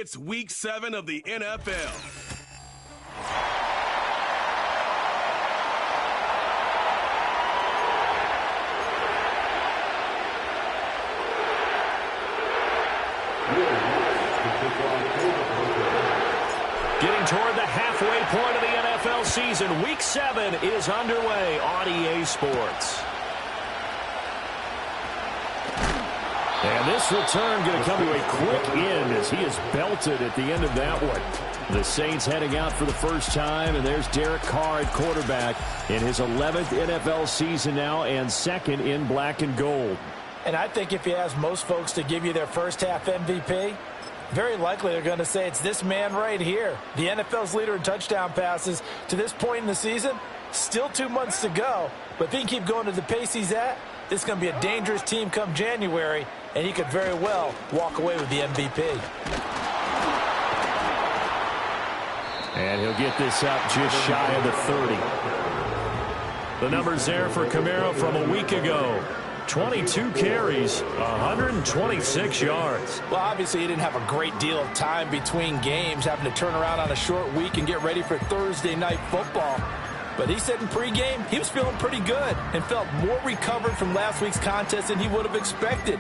It's Week 7 of the NFL. Getting toward the halfway point of the NFL season, Week 7 is underway on EA Sports. And this return going to come to a quick end as he is belted at the end of that one. The Saints heading out for the first time, and there's Derek Carr at quarterback in his 11th NFL season now and second in black and gold. And I think if you ask most folks to give you their first half MVP, very likely they're going to say it's this man right here. The NFL's leader in touchdown passes to this point in the season. Still 2 months to go, but if he can keep going to the pace he's at, this is going to be a dangerous team come January, and he could very well walk away with the MVP. And he'll get this up just shy of the 30. The numbers there for Kamara from a week ago. 22 carries, 126 yards. Well, obviously, he didn't have a great deal of time between games, having to turn around on a short week and get ready for Thursday night football. But he said in pregame he was feeling pretty good and felt more recovered from last week's contest than he would have expected.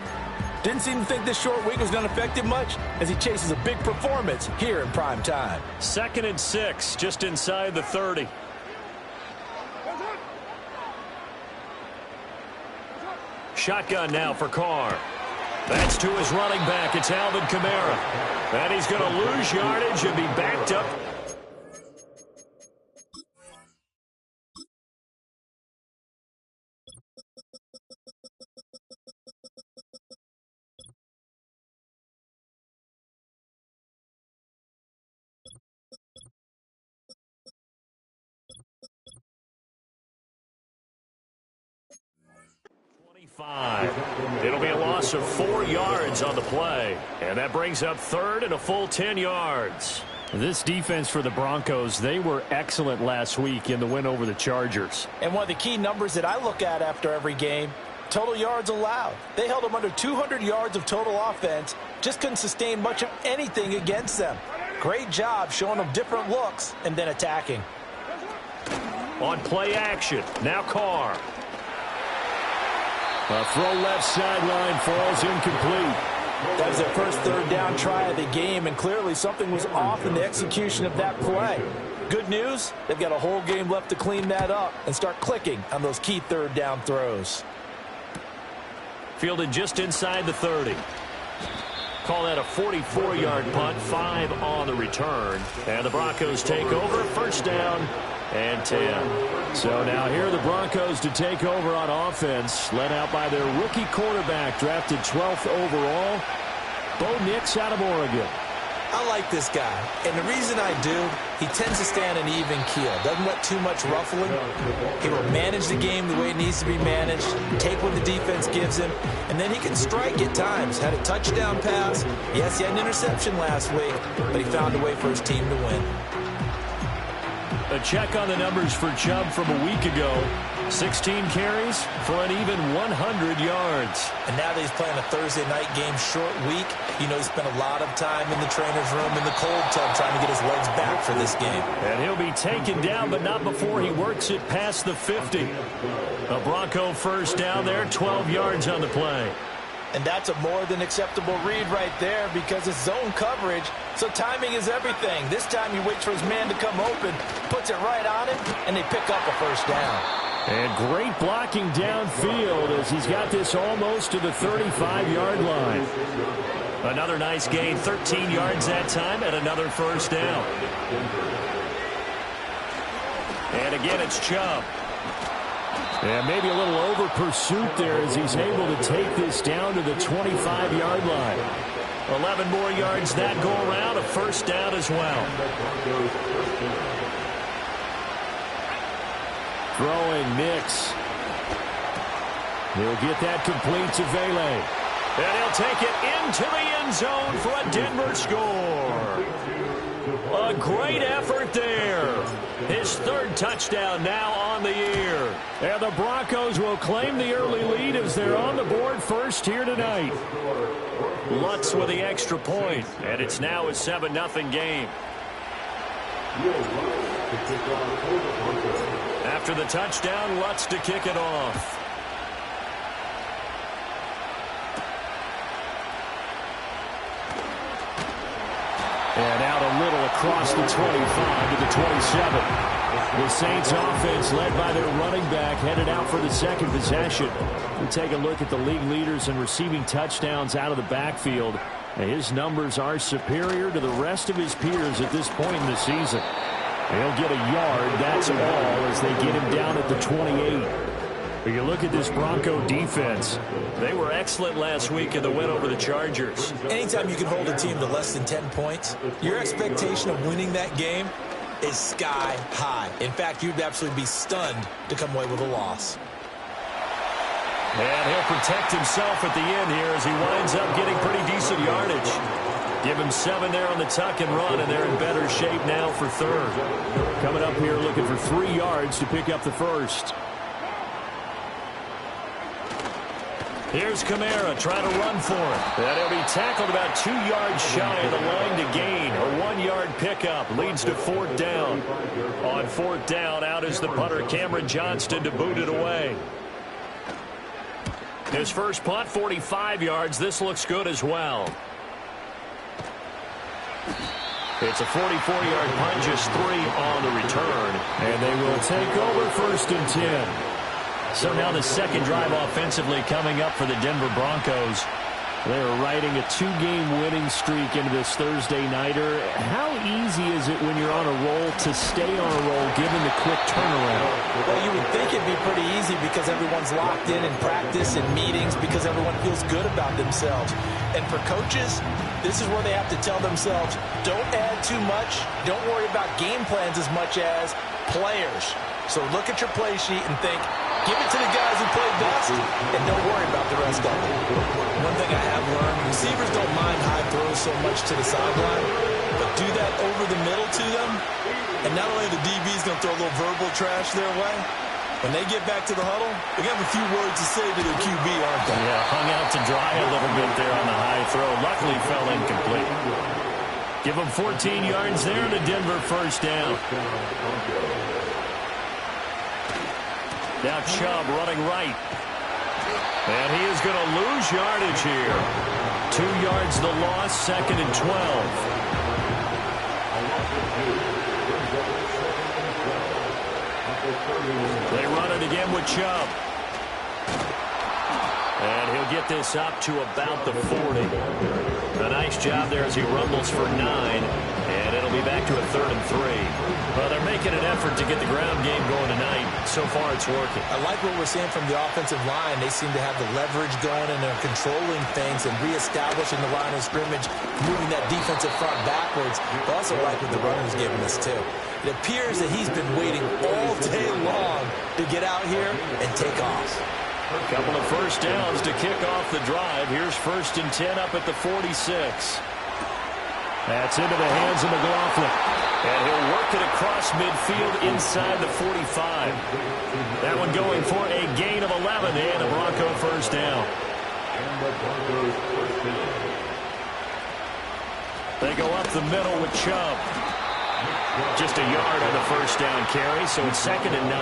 Didn't seem to think this short week was going to affect him much as he chases a big performance here in prime time. 2nd and 6, just inside the 30. Shotgun now for Carr. That's to his running back. It's Alvin Kamara. And he's going to lose yardage and be backed up. It'll be a loss of 4 yards on the play. And that brings up 3rd and a full 10 yards. This defense for the Broncos, they were excellent last week in the win over the Chargers. And one of the key numbers that I look at after every game, total yards allowed. They held them under 200 yards of total offense, just couldn't sustain much of anything against them. Great job showing them different looks and then attacking. On play action, now Carr. A throw left sideline falls incomplete. That was their first 3rd down try of the game, and clearly something was off in the execution of that play. Good news, they've got a whole game left to clean that up and start clicking on those key 3rd down throws. Fielded just inside the 30. Call that a 44-yard punt, 5 on the return. And the Broncos take over, 1st down and 10. So now here are the Broncos to take over on offense, led out by their rookie quarterback, drafted 12th overall, Bo Nix out of Oregon. I like this guy, and the reason I do, he tends to stay on an even keel, doesn't let too much ruffling. He will manage the game the way it needs to be managed, take what the defense gives him, and then he can strike at times. Had a touchdown pass. Yes, he had an interception last week, but he found a way for his team to win. A check on the numbers for Chubb from a week ago. 16 carries for an even 100 yards. And now that he's playing a Thursday night game short week, you know he spent a lot of time in the trainer's room in the cold tub trying to get his legs back for this game. And he'll be taken down, but not before he works it past the 50. A Bronco 1st down there, 12 yards on the play. And that's a more than acceptable read right there because it's zone coverage, so timing is everything. This time he waits for his man to come open, puts it right on him, and they pick up a 1st down. And great blocking downfield as he's got this almost to the 35-yard line. Another nice gain, 13 yards that time, and another 1st down. And again, it's Chubb. And maybe a little over pursuit there as he's able to take this down to the 25-yard line. 11 more yards that go around, a 1st down as well. Throwing Nix. He'll get that complete to Vele. And he'll take it into the end zone for a Denver score. A great effort there. His third touchdown now on the year. And the Broncos will claim the early lead as they're on the board first here tonight. Lutz with the extra point, and it's now a 7-0 game. After the touchdown, Lutz to kick it off. And out a little across the 25 to the 27. The Saints offense led by their running back headed out for the second possession. We take a look at the league leaders in receiving touchdowns out of the backfield. And his numbers are superior to the rest of his peers at this point in the season. He'll get a yard, that's all, as they get him down at the 28. But you look at this Bronco defense. They were excellent last week in the win over the Chargers. Anytime you can hold a team to less than 10 points, your expectation of winning that game is sky high. In fact, you'd absolutely be stunned to come away with a loss. And he'll protect himself at the end here as he winds up getting pretty decent yardage. Give him 7 there on the tuck and run, and they're in better shape now for third. Coming up here looking for 3 yards to pick up the first. Here's Kamara trying to run for it. And he'll be tackled about 2 yards shy of the line to gain. A 1-yard pickup leads to 4th down. On 4th down, out is the punter, Cameron Johnston, to boot it away. His first punt, 45 yards. This looks good as well. It's a 44-yard punt, just 3 on the return. And they will take over 1st and 10. So now the second drive offensively coming up for the Denver Broncos. They are riding a 2-game winning streak into this Thursday nighter. How easy is it when you're on a roll to stay on a roll given the quick turnaround? Well, you would think it'd be pretty easy because everyone's locked in practice and meetings because everyone feels good about themselves. And for coaches, this is where they have to tell themselves, don't add too much. Don't worry about game plans as much as players. So look at your play sheet and think, give it to the guys who play best, and don't worry about the rest of it. One thing I have learned, receivers don't mind high throws so much to the sideline, but do that over the middle to them, and not only the DB's going to throw a little verbal trash their way, when they get back to the huddle, they're going to have a few words to say to their QB, aren't they? Yeah, hung out to dry a little bit there on the high throw. Luckily fell incomplete. Give them 14 yards there to Denver, 1st down. Now Chubb running right. And he is going to lose yardage here. 2 yards the loss, 2nd and 12. They run it again with Chubb. And he'll get this up to about the 40. A nice job there as he rumbles for 9. And it'll be back to a 3rd and 3. Well, they're making an effort to get the ground game going tonight. So far, it's working. I like what we're seeing from the offensive line. They seem to have the leverage going, and they're controlling things and reestablishing the line of scrimmage, moving that defensive front backwards. I also like what the runner's giving us, too. It appears that he's been waiting all day long to get out here and take off. A couple of 1st downs to kick off the drive. Here's 1st and 10 up at the 46. That's into the hands of McLaughlin. And he'll work it across midfield inside the 45. That one going for a gain of 11 and a Bronco 1st down. They go up the middle with Chubb. Just a yard on the 1st down carry, so it's 2nd and 9.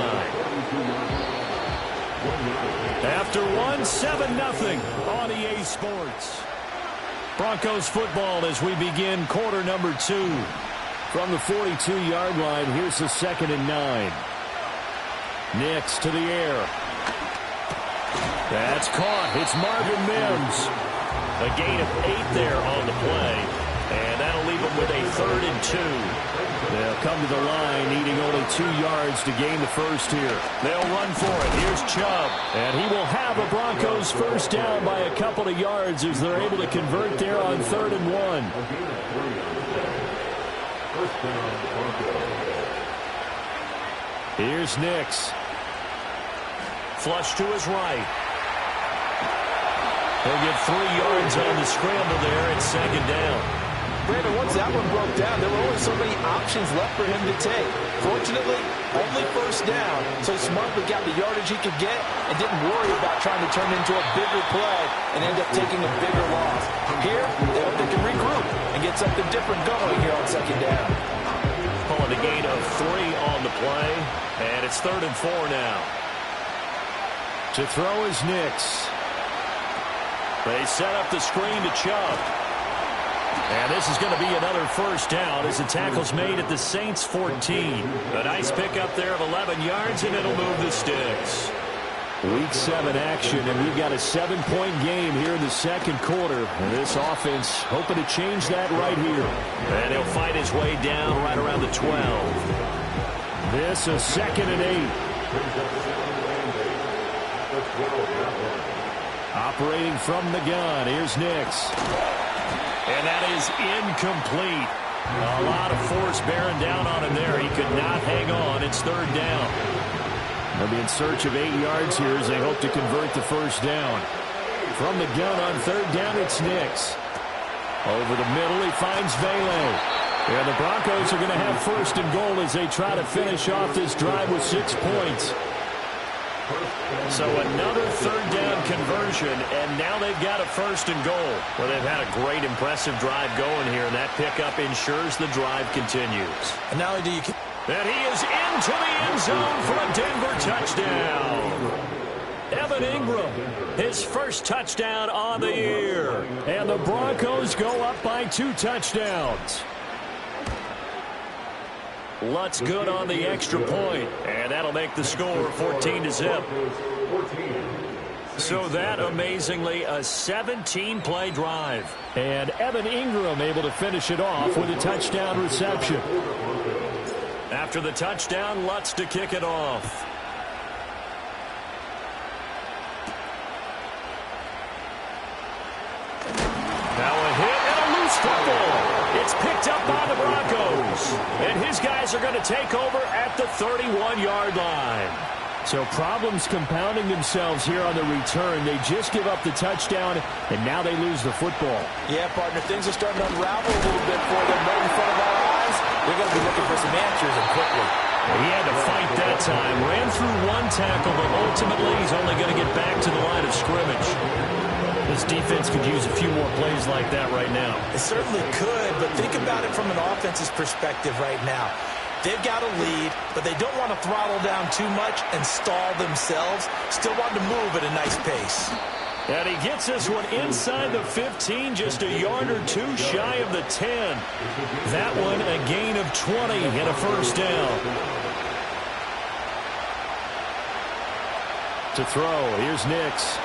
After 7-0 on EA Sports. Broncos football as we begin quarter number 2. From the 42-yard line, here's the 2nd and 9. Nix to the air. That's caught. It's Marvin Mims. A gain of 8 there on the play. And that'll leave them with a 3rd and 2. They'll come to the line, needing only 2 yards to gain the first here. They'll run for it. Here's Chubb. And he will have a Broncos 1st down by a couple of yards as they're able to convert there on 3rd and 1. Here's Nix. Flush to his right. He'll get 3 yards on the scramble there at 2nd down. Brandon, once that one broke down, there were only so many options left for him to take. Fortunately, only first down, so he smartly got the yardage he could get and didn't worry about trying to turn into a bigger play and end up taking a bigger loss. Here, they hope they can regroup and get something different going here on second down. Pulling a gain of 3 on the play, and it's 3rd and 4 now. To throw is Nix. They set up the screen to Chubb. And this is going to be another first down as the tackle's made at the Saints 14. A nice pickup there of 11 yards, and it'll move the sticks. Week 7 action, and we've got a 7-point game here in the second quarter. And this offense hoping to change that right here. And he'll fight his way down right around the 12. This is 2nd and 8. Operating from the gun, here's Nix. And that is incomplete. A lot of force bearing down on him there. He could not hang on. It's 3rd down. They'll be in search of 8 yards here as they hope to convert the first down. From the gun on 3rd down, it's Nix. Over the middle, he finds Vele. And the Broncos are going to have 1st and goal as they try to finish off this drive with 6 points. So another 3rd down conversion, and now they've got a 1st and goal. Well, they've had a great, impressive drive going here, and that pickup ensures the drive continues. And not only do you... And he is into the end zone for a Denver touchdown. Evan Ingram, his first touchdown on the year. And the Broncos go up by 2 touchdowns. Lutz good on the extra point, and that'll make the score 14-0. So that, amazingly, a 17-play drive. And Evan Ingram able to finish it off with a touchdown reception. After the touchdown, Lutz to kick it off. Now a hit and a loose football. It's picked up by the Broncos. And his guys are going to take over at the 31-yard line. So problems compounding themselves here on the return. They just give up the touchdown, and now they lose the football. Yeah, partner, things are starting to unravel a little bit for them right in front of our eyes. They're going to be looking for some answers and quickly. He had to fight that time. Ran through 1 tackle, but ultimately he's only going to get back to the line of scrimmage. This defense could use a few more plays like that right now. It certainly could, but think about it from an offense's perspective right now. They've got a lead, but they don't want to throttle down too much and stall themselves. Still want to move at a nice pace. And he gets this one inside the 15, just a yard or 2 shy of the 10. That one a gain of 20 and a first down. To throw, here's Nix.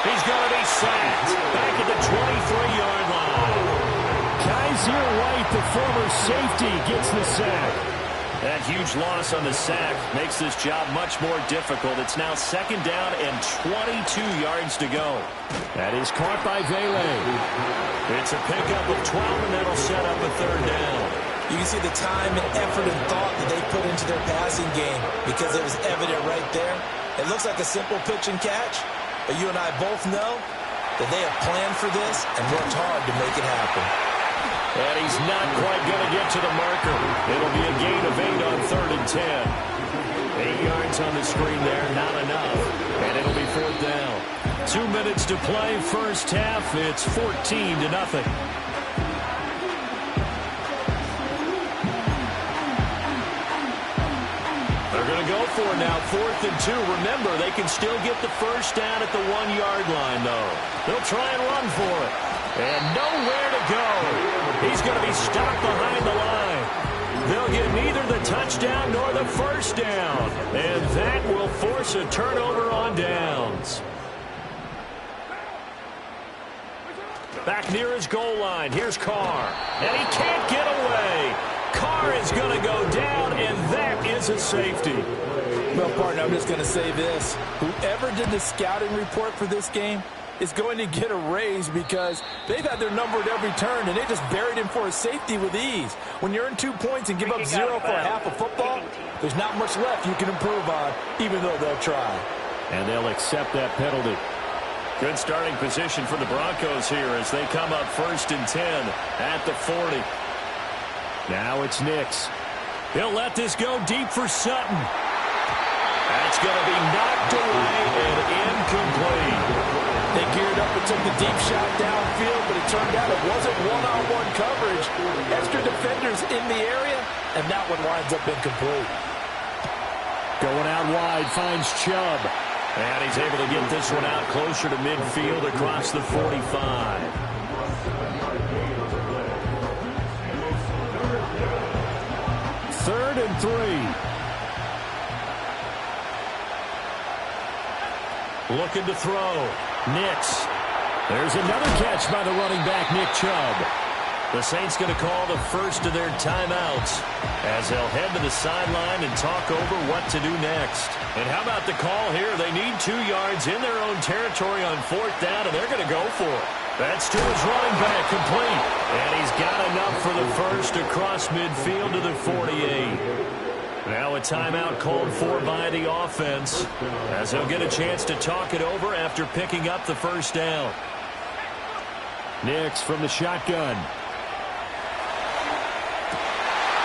He's going to be sacked back at the 23-yard line. Kaiser White, the former safety, gets the sack. That huge loss on the sack makes this job much more difficult. It's now 2nd down and 22 yards to go. That is caught by Vele. It's a pickup of 12, and that'll set up a 3rd down. You can see the time and effort and thought that they put into their passing game because it was evident right there. It looks like a simple pitch and catch, but you and I both know that they have planned for this and worked hard to make it happen. And he's not quite going to get to the marker. It'll be a gain of 8 on 3rd and 10. 8 yards on the screen there, not enough. And it'll be 4th down. 2 minutes to play, first half. It's 14-0. They're going to go for it now, 4th and 2. Remember, they can still get the first down at the 1-yard line, though. They'll try and run for it. And nowhere to go. He's going to be stopped behind the line. They'll get neither the touchdown nor the first down. And that will force a turnover on downs. Back near his goal line. Here's Carr. And he can't get away. Carr is going to go down, and that is a safety. Well, partner, I'm just going to say this. Whoever did the scouting report for this game is going to get a raise because they've had their number at every turn, and they just buried him for a safety with ease. When you earn 2 points and give up 0 for half a football, there's not much left you can improve on, even though they'll try. And they'll accept that penalty. Good starting position for the Broncos here as they come up 1st and 10 at the 40. Now it's Nix. He'll let this go deep for Sutton. That's going to be knocked away and incomplete. They geared up and took the deep shot downfield, but it turned out it wasn't one-on-one coverage. Extra defenders in the area, and that one winds up incomplete. Going out wide, finds Chubb. And he's able to get this one out closer to midfield across the 45. Third and 3. Looking to throw. Nix. There's another catch by the running back, Nick Chubb. The Saints going to call the first of their timeouts as they'll head to the sideline and talk over what to do next. And how about the call here? They need 2 yards in their own territory on 4th down, and they're going to go for it. That's to his running back, complete. And he's got enough for the first across midfield to the 48. Now a timeout called for by the offense as they'll get a chance to talk it over after picking up the first down. Nix from the shotgun.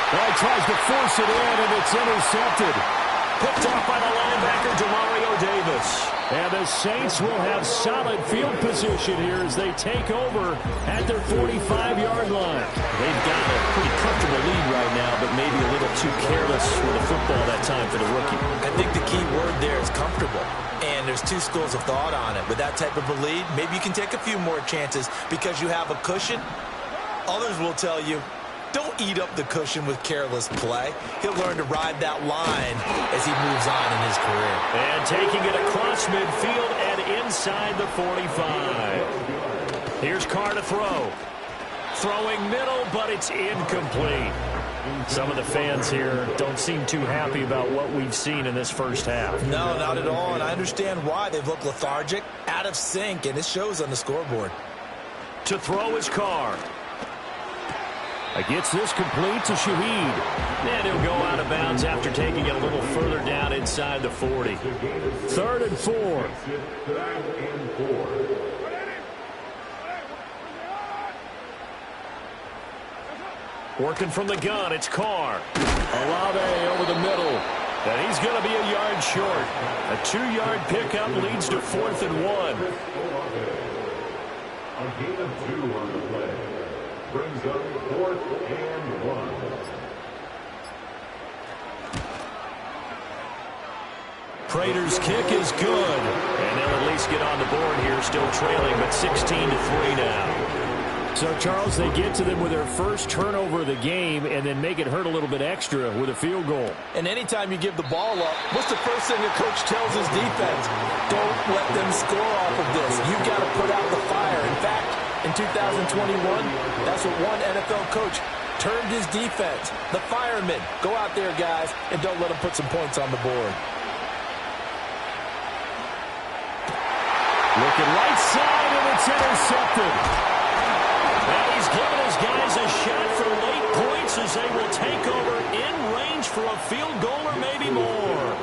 Well, he tries to force it in, and it's intercepted. Picked off by the linebacker, Demario Davis. And the Saints will have solid field position here as they take over at their 45-yard line. They've got a pretty comfortable lead right now, but maybe a little too careless with the football that time for the rookie. I think the key word there is comfortable. And there's 2 schools of thought on it. With that type of a lead, maybe you can take a few more chances because you have a cushion. Others will tell you, don't eat up the cushion with careless play. He'll learn to ride that line as he moves on in his career. And taking it across midfield and inside the 45. Here's Carr to throw. Throwing middle, but it's incomplete. Some of the fans here don't seem too happy about what we've seen in this first half. No, not at all, and I understand why. They've looked lethargic, out of sync, and it shows on the scoreboard. To throw is Carr. Gets this complete to Shaheed. And he'll go out of bounds after taking it a little further down inside the 40. 3rd and 4. Working from the gun, it's Carr. Olave over the middle. And he's going to be a yard short. A 2-yard pickup leads to 4th and 1. A gain of 2 on the play. Brings up 4th and 1. Prater's kick is good. And they'll at least get on the board here, still trailing, but 16-3 now. So, Charles, they get to them with their first turnover of the game and then make it hurt a little bit extra with a field goal. And anytime you give the ball up, what's the first thing a coach tells his defense? Don't let them score off of this. You've got to put out the fire. In fact, in 2021, that's what one NFL coach termed his defense. The firemen. Go out there, guys, and don't let them put some points on the board. Looking right side, and it's intercepted. And he's given his guys a shot for late points as they will take over in range for a field goal or maybe more.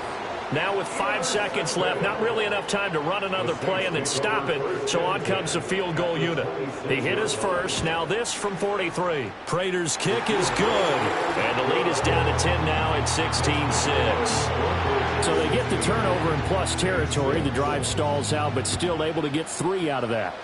Now with 5 seconds left, not really enough time to run another play and then stop it, so on comes the field goal unit. He hit his first, now this from 43. Prater's kick is good, and the lead is down to 10 now at 16-6. So they get the turnover in plus territory. The drive stalls out, but still able to get 3 out of that.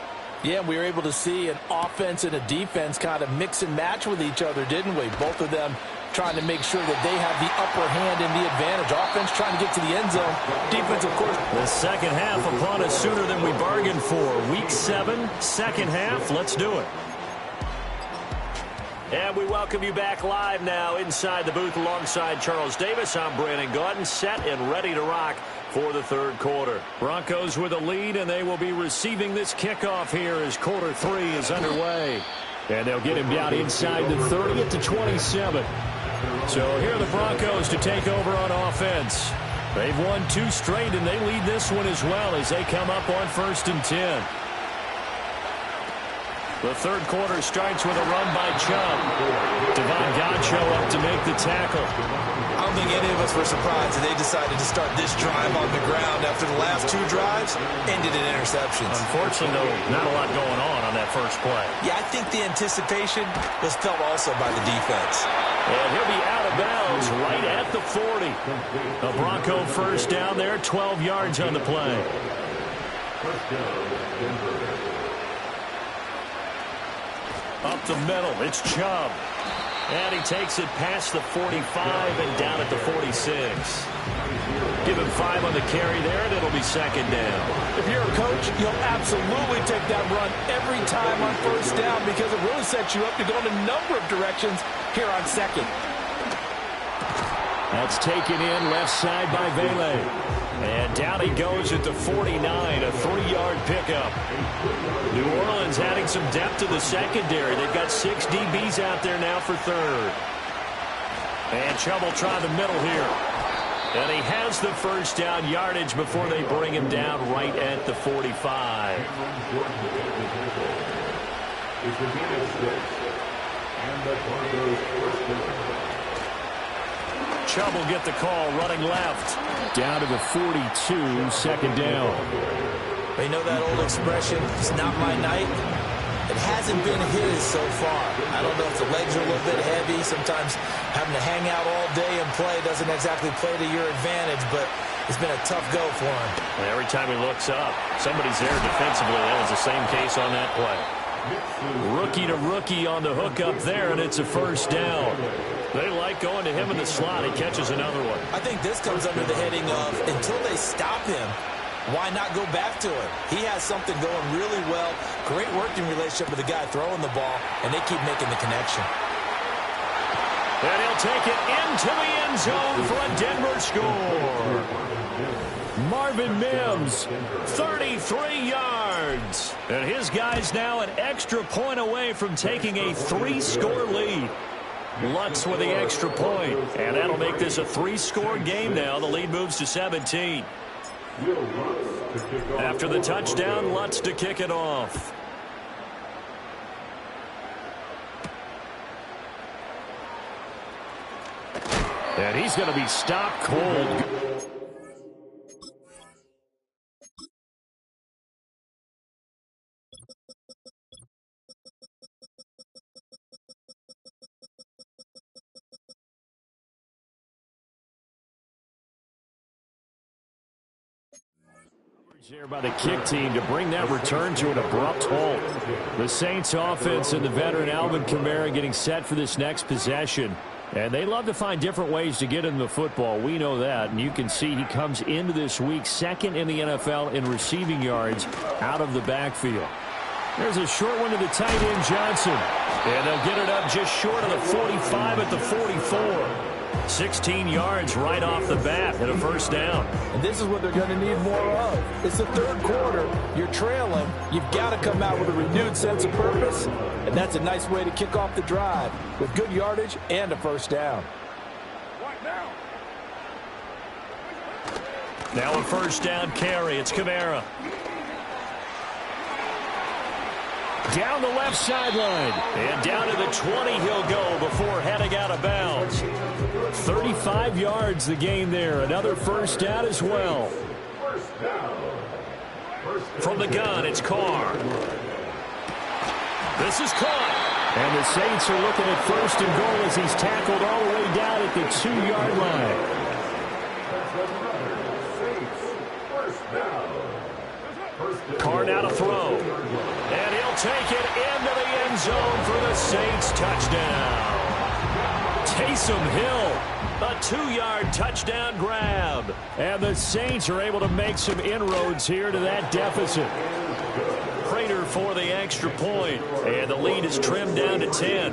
Yeah, we were able to see an offense and a defense kind of mix and match with each other, didn't we? Both of them trying to make sure that they have the upper hand and the advantage. Offense trying to get to the end zone. Defense, of course. The second half upon us sooner than we bargained for. Week 7, second half. Let's do it. And we welcome you back live now inside the booth alongside Charles Davis. I'm Brandon Gaudin, set and ready to rock for the third quarter. Broncos with a lead, and they will be receiving this kickoff here as quarter 3 is underway. And they'll get him down inside the 30 at the 27. So here are the Broncos to take over on offense. They've won 2 straight, and they lead this one as well as they come up on 1st and 10. The third quarter starts with a run by Chubb. Devon Godchaux show up to make the tackle. I don't think any of us were surprised that they decided to start this drive on the ground after the last 2 drives ended in interceptions. Unfortunately, though, not a lot going on that first play. Yeah, I think the anticipation was felt also by the defense. And he'll be out of bounds right at the 40. The Bronco first down there, 12 yards on the play. Up the middle, it's Chubb. And he takes it past the 45 and down at the 46. Give him 5 on the carry there, and it'll be second down. If you're a coach, you'll absolutely take that run every time on first down because it really sets you up to go in a number of directions here on second. That's taken in left side by Vele. And down he goes at the 49, a 3-yard pickup. New Orleans adding some depth to the secondary. They've got 6 DBs out there now for third. And Chubb will try the middle here. And he has the first down yardage before they bring him down right at the 45. Chubb will get the call running left. Down to the 42, second down. But you know that old expression, it's not my night? It hasn't been his so far. I don't know if the legs are a little bit heavy. Sometimes having to hang out all day and play doesn't exactly play to your advantage, but it's been a tough go for him. And every time he looks up, somebody's there defensively. That was the same case on that play. Rookie to rookie on the hook up there, and it's a first down. They like going to him in the slot. He catches another one. I think this comes under the heading of until they stop him, why not go back to him? He has something going really well. Great working relationship with the guy throwing the ball, and they keep making the connection. And he'll take it into the end zone for a Denver score. Marvin Mims, 33 yards. And his guy's now an extra point away from taking a 3-score lead. Lutz with the extra point, and that'll make this a 3-score game now. The lead moves to 17. After the touchdown, Lutz to kick it off. And he's going to be stopped cold. Here by the kick team to bring that return to an abrupt halt. The Saints offense and the veteran Alvin Kamara getting set for this next possession. And they love to find different ways to get in the football. We know that. And you can see he comes into this week second in the NFL in receiving yards out of the backfield. There's a short one to the tight end, Johnson. And they'll get it up just short of the 45 at the 44. 16 yards right off the bat and a first down. And this is what they're going to need more of. It's the third quarter. You're trailing. You've got to come out with a renewed sense of purpose. And that's a nice way to kick off the drive with good yardage and a first down. Now a first down carry. It's Kamara. Down the left sideline. And down to the 20 he'll go before heading out of bounds. 35 yards the gain there. Another first down as well. From the gun, it's Carr. This is caught. And the Saints are looking at first and goal as he's tackled all the way down at the 2-yard line. Carr now to throw. And he'll take it into the end zone for the Saints touchdown. Taysom Hill, a 2-yard touchdown grab. And the Saints are able to make some inroads here to that deficit. Prater for the extra point. And the lead is trimmed down to 10.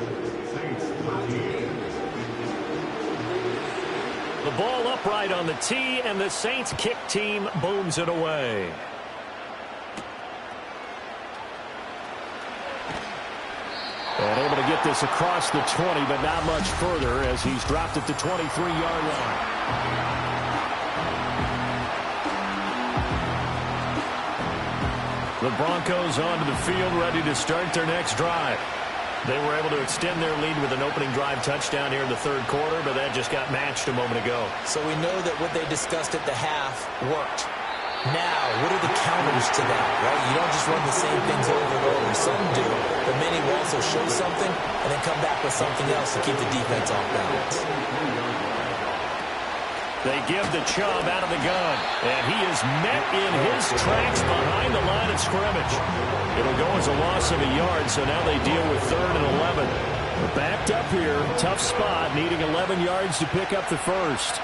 The ball upright on the tee, and the Saints kick team booms it away. And able to get this across the 20, but not much further as he's dropped at the 23-yard line. The Broncos onto the field, ready to start their next drive. They were able to extend their lead with an opening drive touchdown here in the third quarter, but that just got matched a moment ago. So we know that what they discussed at the half worked. Now, what are the counters to that, right? You don't just run the same things over and over. Some do, but many will also show something and then come back with something else to keep the defense off balance. They give the Chubb out of the gun, and he is met in his tracks behind the line of scrimmage. It'll go as a loss of a yard, so now they deal with 3rd and 11. They're backed up here, tough spot, needing 11 yards to pick up the first.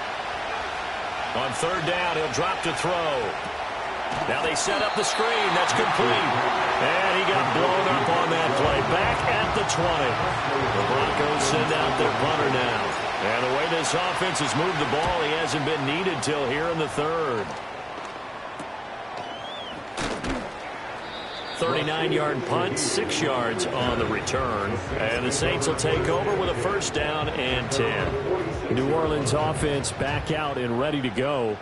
On 3rd down, he'll drop to throw. Now they set up the screen. That's complete. And he got blown up on that play. Back at the 20. The Broncos send out their punter now. And the way this offense has moved the ball, he hasn't been needed till here in the 3rd. 39-yard punt, 6 yards on the return. And the Saints will take over with a 1st down and 10. New Orleans offense back out and ready to go.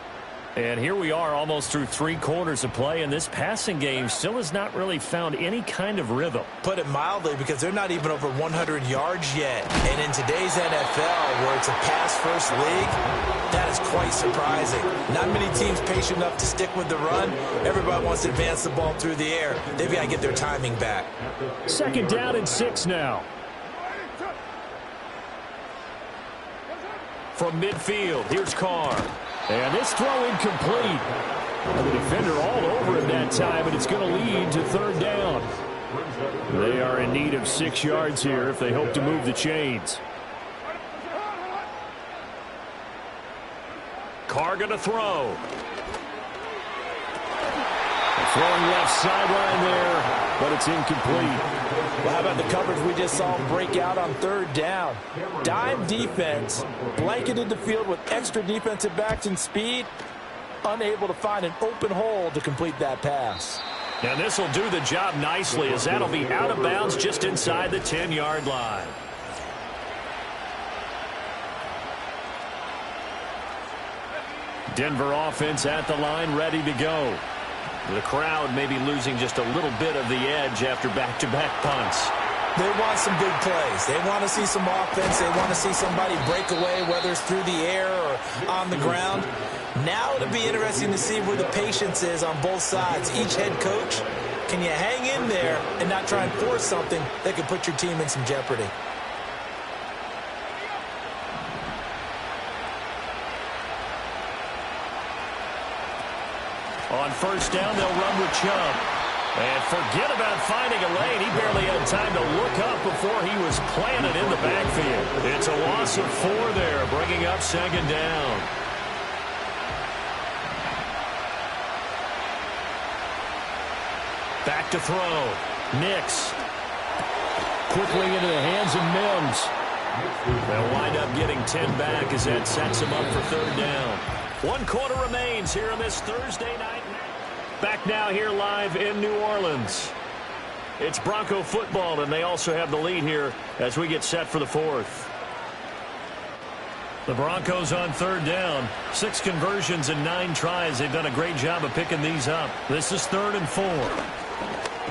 And here we are almost through 3 quarters of play, and this passing game still has not really found any kind of rhythm. Put it mildly, because they're not even over 100 yards yet. And in today's NFL, where it's a pass-first league, that is quite surprising. Not many teams patient enough to stick with the run. Everybody wants to advance the ball through the air. They've got to get their timing back. 2nd down and 6 now. From midfield, here's Carr. And this throw incomplete. And the defender all over him that time, and it's going to lead to 3rd down. They are in need of 6 yards here if they hope to move the chains. Carr going to throw. Throwing left sideline there, but it's incomplete. Well, how about the coverage we just saw him break out on 3rd down? Dime defense, blanketed the field with extra defensive backs and speed, unable to find an open hole to complete that pass. And this will do the job nicely, as that'll be out of bounds just inside the 10-yard line. Denver offense at the line, ready to go. The crowd may be losing just a little bit of the edge after back-to-back punts. They want some big plays. They want to see some offense. They want to see somebody break away, whether it's through the air or on the ground. Now it'll be interesting to see where the patience is on both sides. Each head coach, can you hang in there and not try and force something that could put your team in some jeopardy? On 1st down, they'll run with Chubb. And forget about finding a lane. He barely had time to look up before he was planted in the backfield. It's a loss of 4 there, bringing up 2nd down. Back to throw. Nix. Quickly into the hands of Mims. They'll wind up getting 10 back as that sets him up for 3rd down. 1 quarter remains here on this Thursday night. Back now here live in New Orleans. It's Bronco football, and they also have the lead here as we get set for the 4th. The Broncos on 3rd down. 6 conversions and 9 tries. They've done a great job of picking these up. This is 3rd and 4.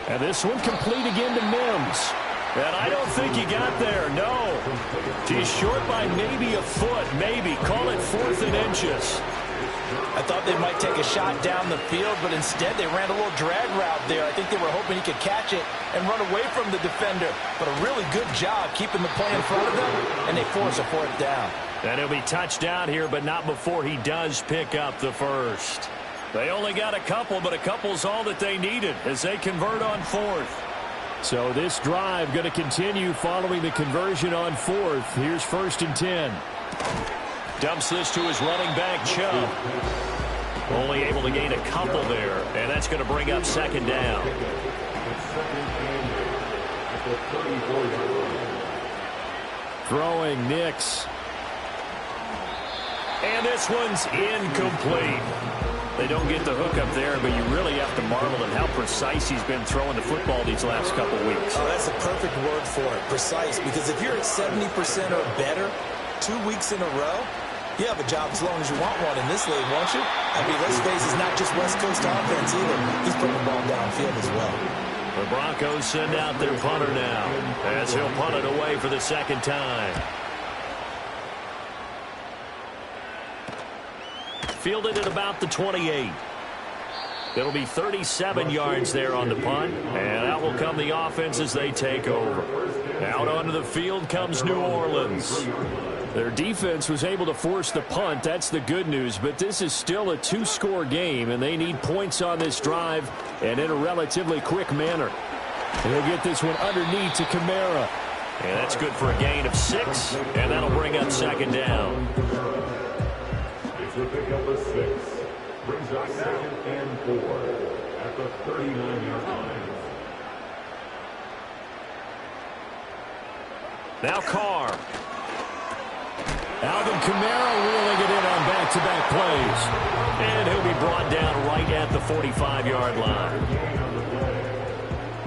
And this one complete again to Mims. And I don't think he got there, no. He's short by maybe a foot, maybe. Call it 4th and inches. I thought they might take a shot down the field, but instead they ran a little drag route there. I think they were hoping he could catch it and run away from the defender. But a really good job keeping the play in front of them, and they force a 4th down. And he'll be touched down here, but not before he does pick up the first. They only got a couple, but a couple's all that they needed as they convert on 4th. So this drive going to continue following the conversion on 4th. Here's 1st and 10. Dumps this to his running back, Chubb. Only able to gain a couple there, and that's going to bring up 2nd down. Throwing Nix. And this one's incomplete. They don't get the hook up there, but you really have to marvel at how precise he's been throwing the football these last couple weeks. Oh, that's a perfect word for it, precise, because if you're at 70% or better 2 weeks in a row, you have a job as long as you want one in this league, won't you? I mean, let's face it, it's not just West Coast offense either. He's putting the ball downfield as well. The Broncos send out their punter now as he'll punt it away for the second time. Fielded at about the 28. It'll be 37 yards there on the punt, and out will come the offense as they take over. Out onto the field comes New Orleans. Their defense was able to force the punt. That's the good news, but this is still a two-score game, and they need points on this drive and in a relatively quick manner. And he'll get this one underneath to Kamara. And that's good for a gain of 6, and that'll bring up second down. It's a pickup of 6. Brings up 2nd and 4 at the 39-yard line. Now Carr. Alvin Kamara reeling it in on back-to-back plays. And he'll be brought down right at the 45-yard line.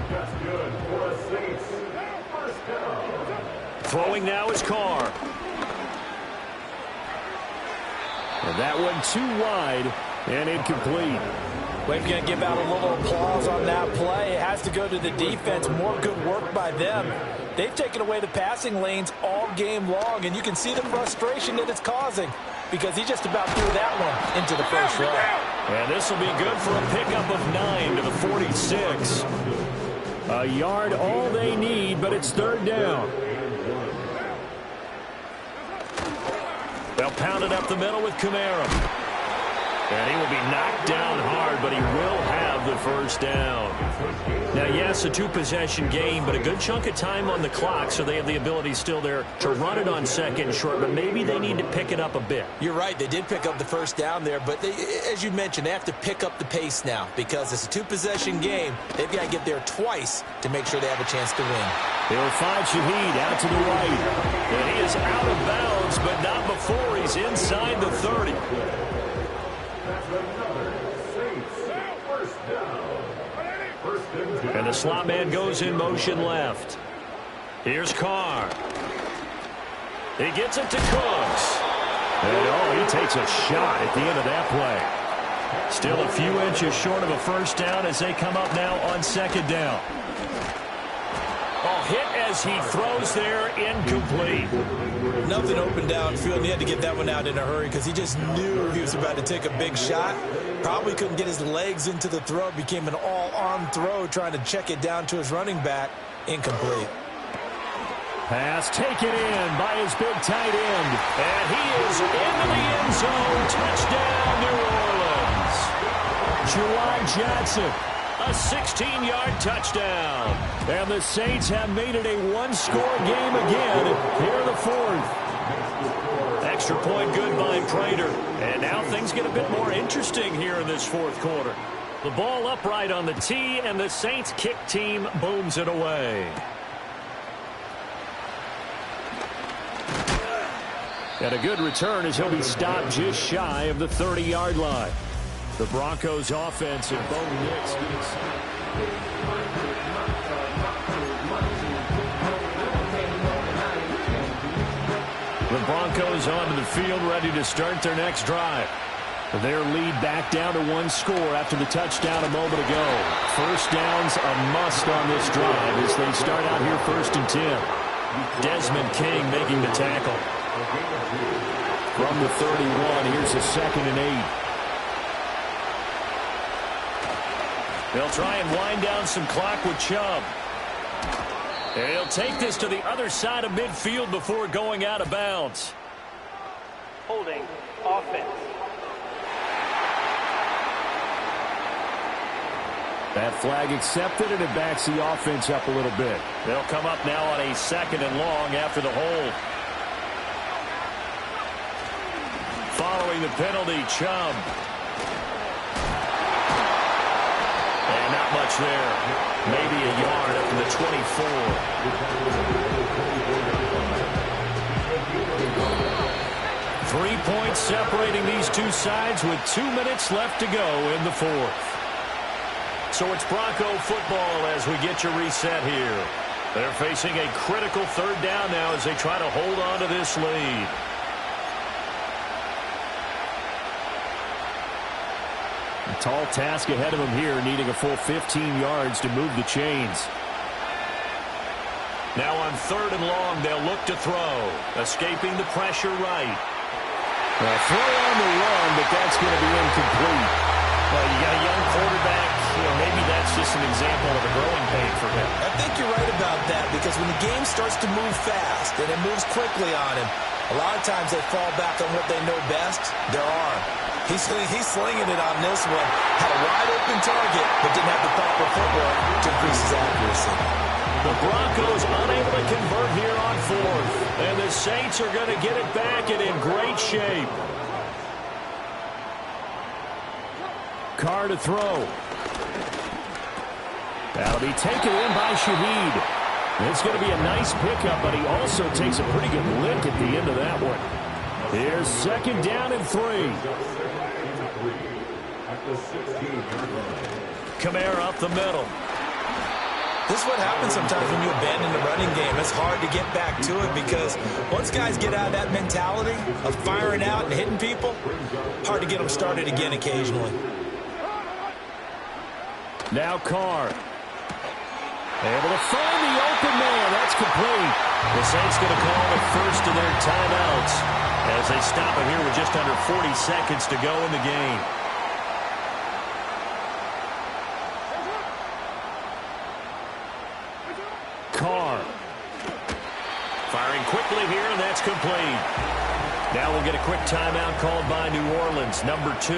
That's good for a Saints first down. Throwing now is Carr. And that one too wide and incomplete. We're going to give out a little applause on that play. It has to go to the defense. More good work by them. They've taken away the passing lanes all game long, and you can see the frustration that it's causing because he just about threw that one into the first row. And this will be good for a pickup of 9 to the 46. A yard all they need, but it's third down. They'll pound it up the middle with Kamara. And he will be knocked down hard, but he will have the first down. Now, yes, a two-possession game, but a good chunk of time on the clock, so they have the ability still there to run it on second and short, but maybe they need to pick it up a bit. You're right. They did pick up the first down there, but as you mentioned, they have to pick up the pace now because it's a two-possession game. They've got to get there twice to make sure they have a chance to win. They'll find Shaheed out to the right. And he is out of bounds, but not before he's inside the 30. That's another Saints first down. First and 10. And the slot man goes in motion left. Here's Carr. He gets it to Cooks. And he takes a shot at the end of that play. Still a few inches short of a first down as they come up now on second down. Oh, hit as he throws there, incomplete. Nothing open downfield, and he had to get that one out in a hurry because he just knew he was about to take a big shot. Probably couldn't get his legs into the throw. Became an all-arm throw trying to check it down to his running back. Incomplete. Pass taken in by his big tight end. And he is into the end zone. Touchdown, New Orleans. Juwan Johnson. A 16-yard touchdown. And the Saints have made it a one-score game again here in the fourth. Extra point good by Prater. And now things get a bit more interesting here in this fourth quarter. The ball upright on the tee, and the Saints kick team booms it away. And a good return as he'll be stopped just shy of the 30-yard line. The Broncos offense and Bo Nix getting set. The Broncos onto the field ready to start their next drive. Their lead back down to one score after the touchdown a moment ago. First down's a must on this drive as they start out here 1st and 10. Desmond King making the tackle. From the 31, here's a 2nd and 8. They'll try and wind down some clock with Chubb. And he'll take this to the other side of midfield before going out of bounds. Holding offense. That flag accepted, and it backs the offense up a little bit. They'll come up now on a 2nd and long after the hold. Following the penalty, Chubb. And not much there. Maybe a yard up to the 24. 3 points separating these two sides with 2 minutes left to go in the fourth. So it's Bronco football as we get you reset here. They're facing a critical 3rd down now as they try to hold on to this lead. A tall task ahead of him here, needing a full 15 yards to move the chains. Now on 3rd and long, they'll look to throw. Escaping the pressure right. A throw on the run, but that's going to be incomplete. Well, you got a young quarterback. Maybe that's just an example of a growing pain for him. I think you're right about that, because when the game starts to move fast and it moves quickly on him, a lot of times they fall back on what they know best, their arm. He's slinging it on this one. Had a wide-open target, but didn't have the proper footwork to increase his accuracy. The Broncos unable to convert here on 4th. And the Saints are going to get it back and in great shape. Carr to throw. That'll be taken in by Shaheed. It's going to be a nice pickup, but he also takes a pretty good lick at the end of that one. Here's 2nd down and 3. Kamara up the middle. This is what happens sometimes when you abandon the running game. It's hard to get back to it, because once guys get out of that mentality of firing out and hitting people, hard to get them started again occasionally. Now Carr. Able to find the open man. That's complete. The Saints going to call the first of their timeouts as they stop it here with just under 40 seconds to go in the game. Carr. Firing quickly here, and that's complete. Now we'll get a quick timeout called by New Orleans, number 2,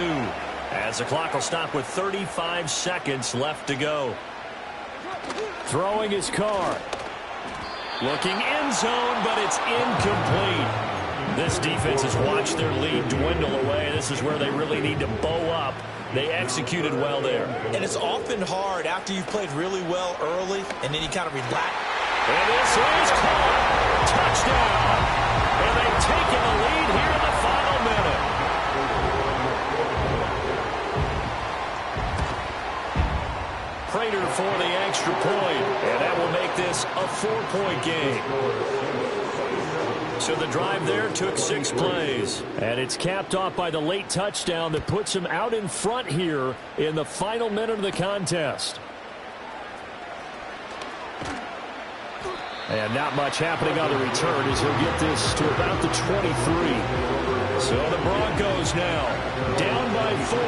as the clock will stop with 35 seconds left to go. Throwing his Carr. Looking end zone, but it's incomplete. This defense has watched their lead dwindle away. This is where they really need to bow up. They executed well there. And it's often hard after you've played really well early, and then you kind of relax. And this is caught. Touchdown. And they've taken the lead here in the final minute. Prater for the extra point, and that will make this a 4-point game. So the drive there took 6 plays. And it's capped off by the late touchdown that puts him out in front here in the final minute of the contest. And not much happening on the return as he'll get this to about the 23. So the Broncos now down by 4,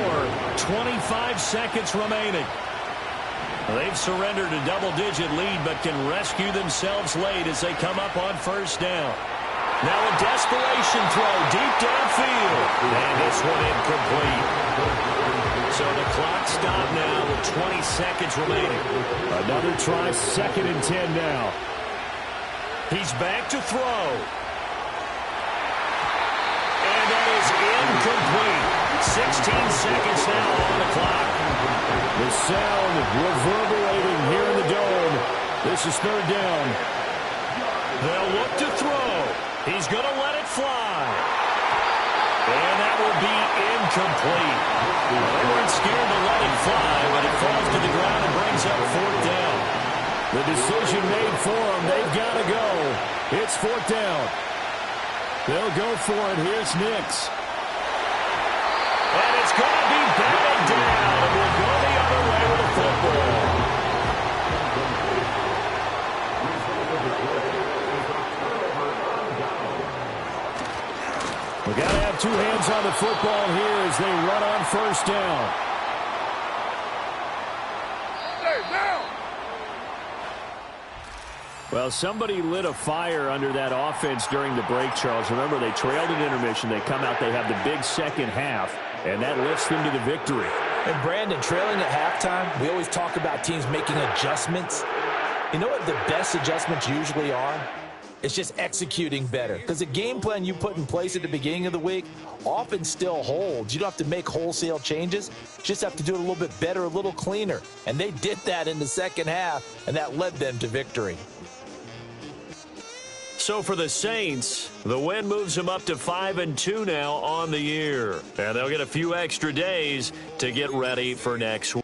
25 seconds remaining. They've surrendered a double-digit lead, but can rescue themselves late as they come up on 1st down. Now a desperation throw deep downfield. And this one incomplete. So the clock stopped now with 20 seconds remaining. Another try, 2nd and 10 now. He's back to throw. And that is incomplete. 16 seconds now on the clock. The sound reverberating here in the dome. This is 3rd down. They'll look to throw. He's going to let it fly. And that will be incomplete. They weren't scared to let it fly, but it falls to the ground and brings up 4th down. The decision made for them. They've got to go. It's 4th down. They'll go for it. Here's Nix. And it's going to be batted down. And we'll go the other way with the football. We got to have 2 hands on the football here as they run on 1st down. Well, somebody lit a fire under that offense during the break, Charles. Remember, they trailed at intermission. They come out, they have the big second half, and that lifts them to the victory. And Brandon, trailing at halftime, we always talk about teams making adjustments. You know what the best adjustments usually are? It's just executing better. Because the game plan you put in place at the beginning of the week often still holds. You don't have to make wholesale changes. You just have to do it a little bit better, a little cleaner. And they did that in the second half, and that led them to victory. So for the Saints, the win moves them up to 5-2 now on the year. And they'll get a few extra days to get ready for next week.